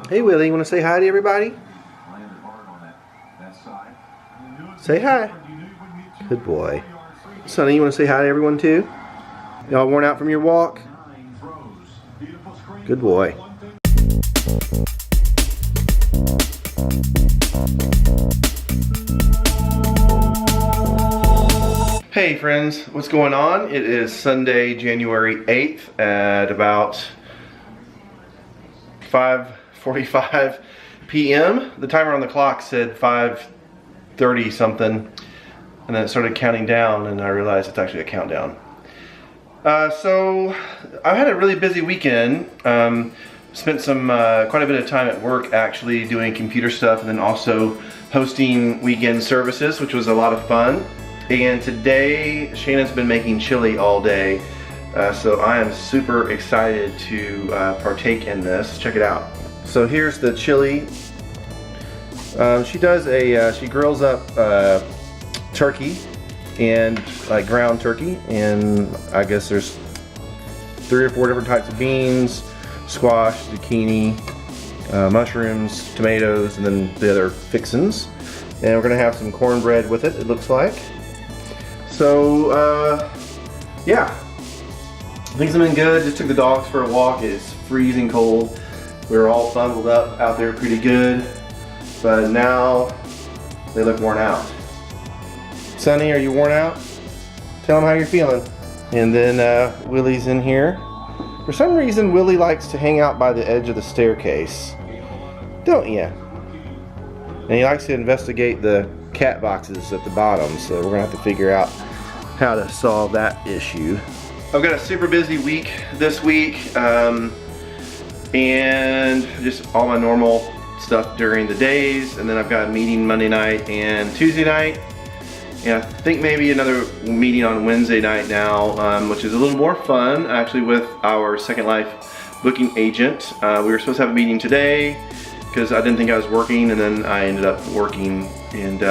Hey Willie, you want to say hi to everybody? Say hi. Good boy. Sonny, you want to say hi to everyone too? Y'all worn out from your walk? Good boy. Hey friends, what's going on? It is Sunday, January 8th at about 5:45 p.m. The timer on the clock said 5:30 something, and then it started counting down, and I realized it's actually a countdown. So I had a really busy weekend. Spent quite a bit of time at work actually doing computer stuff, and then also hosting weekend services, which was a lot of fun. And today Shannon's been making chili all day, so I am super excited to partake in this. Check it out. So here's the chili. She grills up turkey, and like ground turkey, and I guess there's 3 or 4 different types of beans: squash, zucchini, mushrooms, tomatoes, and then the other fixins. And we're gonna have some cornbread with it, it looks like. So yeah, things have been good. Just took the dogs for a walk. It's freezing cold. We were all bundled up out there pretty good, but now they look worn out. Sonny, are you worn out? Tell them how you're feeling. And then Willie's in here. For some reason, Willie likes to hang out by the edge of the staircase, don't you? And he likes to investigate the cat boxes at the bottom, so we're gonna have to figure out how to solve that issue. I've got a super busy week this week, and just all my normal stuff during the days, and then I've got a meeting Monday night and Tuesday night, and I think maybe another meeting on Wednesday night now, which is a little more fun actually with our Second Life booking agent. We were supposed to have a meeting today because I didn't think I was working, and then I ended up working, and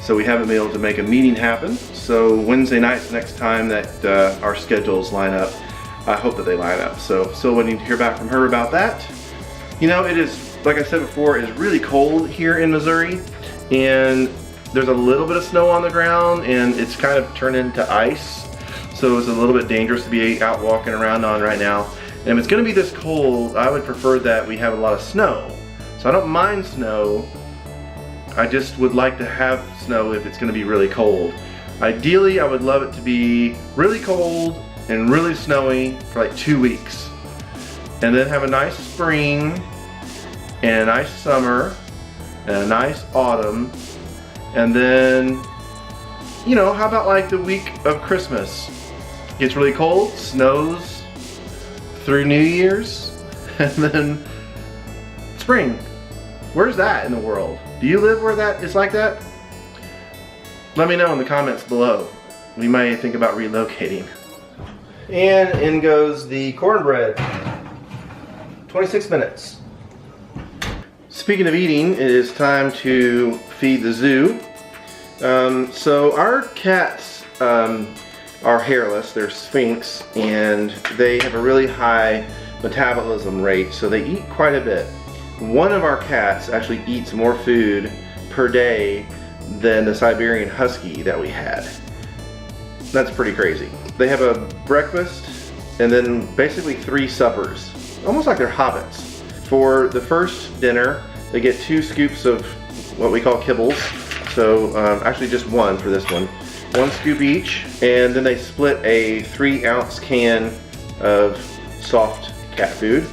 so we haven't been able to make a meeting happen. So Wednesday night's the next time that our schedules line up. I hope that they line up. So still waiting to hear back from her about that. You know, it is, like I said before, it is really cold here in Missouri, and there's a little bit of snow on the ground, and it's kind of turned into ice. So it's a little bit dangerous to be out walking around on right now. And if it's gonna be this cold, I would prefer that we have a lot of snow. So I don't mind snow. I just would like to have snow if it's going to be really cold. Ideally, I would love it to be really cold and really snowy for like 2 weeks. And then have a nice spring and a nice summer and a nice autumn. And then, you know, how about like the week of Christmas? Gets really cold, snows through New Year's, and then spring. Where's that in the world? Do you live where that is like that? Let me know in the comments below. We may think about relocating. And in goes the cornbread. 26 minutes. Speaking of eating, it is time to feed the zoo. So our cats are hairless. They're Sphinx, and they have a really high metabolism rate, so they eat quite a bit. One of our cats actually eats more food per day than the Siberian Husky that we had. That's pretty crazy. They have a breakfast and then basically 3 suppers, almost like they're hobbits. For the first dinner, they get 2 scoops of what we call kibbles. So actually just 1 for this one. 1 scoop each, and then they split a 3-ounce can of soft cat food.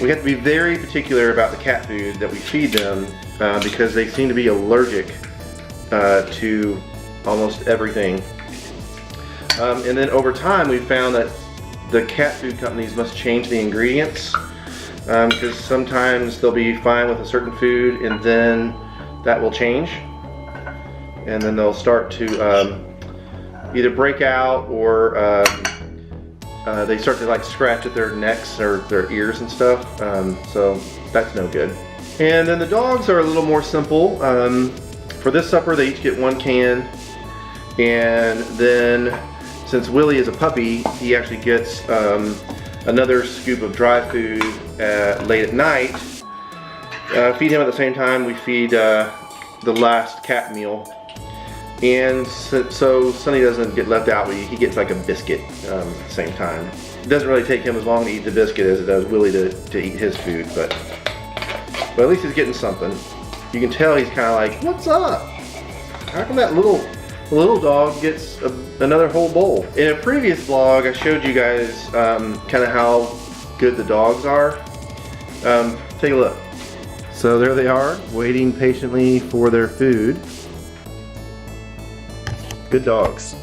We have to be very particular about the cat food that we feed them because they seem to be allergic to almost everything. And then over time we found that the cat food companies must change the ingredients because sometimes they'll be fine with a certain food and then that will change. And then they'll start to either break out or they start to like scratch at their necks or their ears and stuff, so that's no good. And then the dogs are a little more simple. For this supper they each get 1 can, and then since Willie is a puppy, he actually gets another scoop of dry food late at night feed him at the same time we feed the last cat meal. And so Sonny doesn't get left out. He gets like a biscuit at the same time. It doesn't really take him as long to eat the biscuit as it does Willie to eat his food, but at least he's getting something. You can tell he's kind of like, what's up? How come that little dog gets another whole bowl? In a previous vlog, I showed you guys kind of how good the dogs are. Take a look. So there they are, waiting patiently for their food. Good dogs.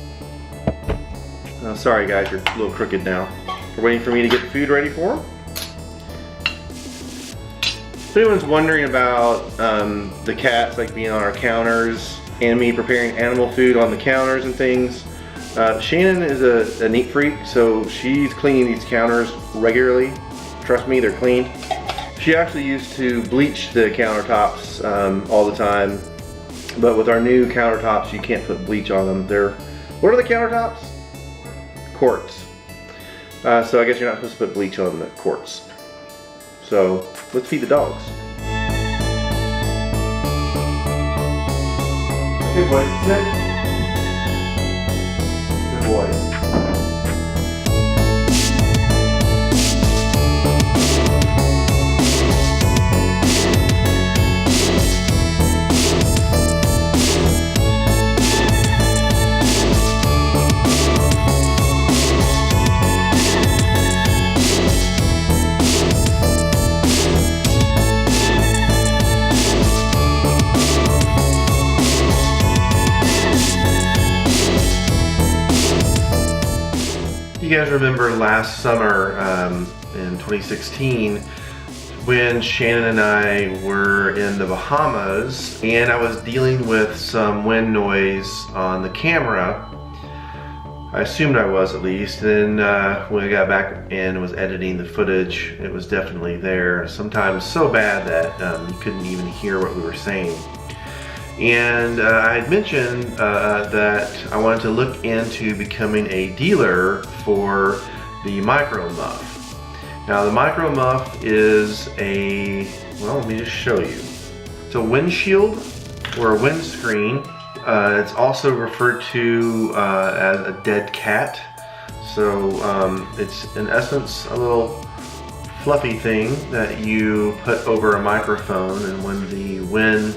Oh, sorry guys, you're a little crooked now. You're waiting for me to get the food ready for them. If anyone's wondering about the cats like being on our counters and me preparing animal food on the counters and things, Shannon is a neat freak, so she's cleaning these counters regularly. Trust me, they're clean. She actually used to bleach the countertops all the time. But with our new countertops, you can't put bleach on them. What are the countertops? Quartz. So I guess you're not supposed to put bleach on the quartz. So let's feed the dogs. Good boys, sit. Good boys. You guys remember last summer in 2016 when Shannon and I were in the Bahamas and I was dealing with some wind noise on the camera. I assumed I was, at least. Then when I got back and was editing the footage, it was definitely there. Sometimes so bad that you couldn't even hear what we were saying. And I had mentioned that I wanted to look into becoming a dealer for the Micro Muff. Now the Micro Muff is well, let me just show you. It's a windshield or a windscreen. It's also referred to as a dead cat. So it's in essence a little fluffy thing that you put over a microphone, and when the wind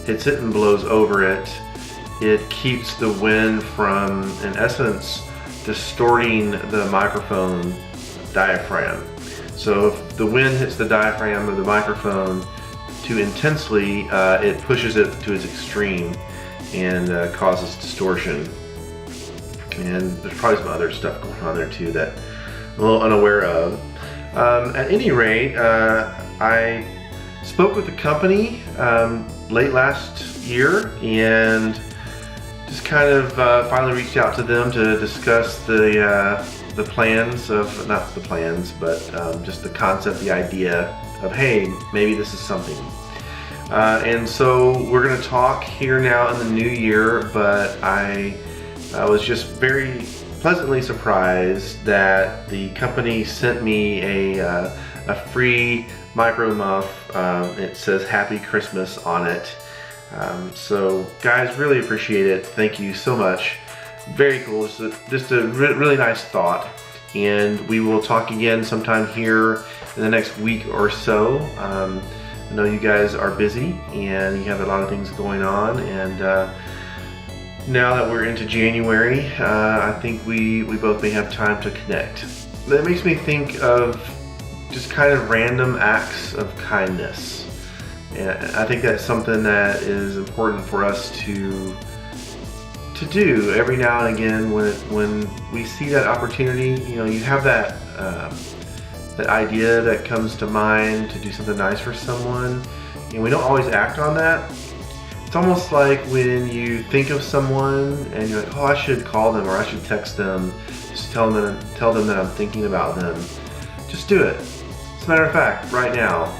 hits it and blows over it, it keeps the wind from, in essence, distorting the microphone diaphragm. So if the wind hits the diaphragm of the microphone too intensely, it pushes it to its extreme and causes distortion. And there's probably some other stuff going on there too that I'm a little unaware of. At any rate, I spoke with the company late last year and just kind of finally reached out to them to discuss the plans of, not the plans, but just the concept, the idea of, hey, maybe this is something. And so we're going to talk here now in the new year, but I was just very pleasantly surprised that the company sent me a free Micro Muff. It says Happy Christmas on it. So guys, really appreciate it. Thank you so much. Very cool. Just a really nice thought. And we will talk again sometime here in the next week or so. I know you guys are busy and you have a lot of things going on, and now that we're into January, I think we both may have time to connect. That makes me think of just kind of random acts of kindness. And I think that's something that is important for us to do every now and again when we see that opportunity. You know, you have that that idea that comes to mind to do something nice for someone, and we don't always act on that. It's almost like when you think of someone and you're like, oh, I should call them or I should text them, just tell them that I'm thinking about them. Just do it. As a matter of fact, right now,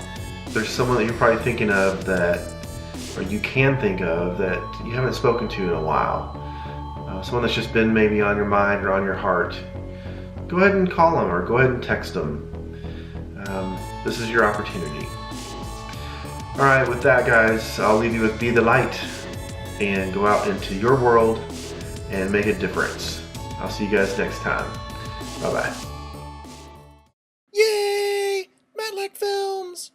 there's someone that you're probably thinking of that, or you can think of, that you haven't spoken to in a while. Someone that's just been maybe on your mind or on your heart. Go ahead and call them or go ahead and text them. This is your opportunity. Alright, with that guys, I'll leave you with be the light and go out into your world and make a difference. I'll see you guys next time. Bye bye. Yay! Matlack Films!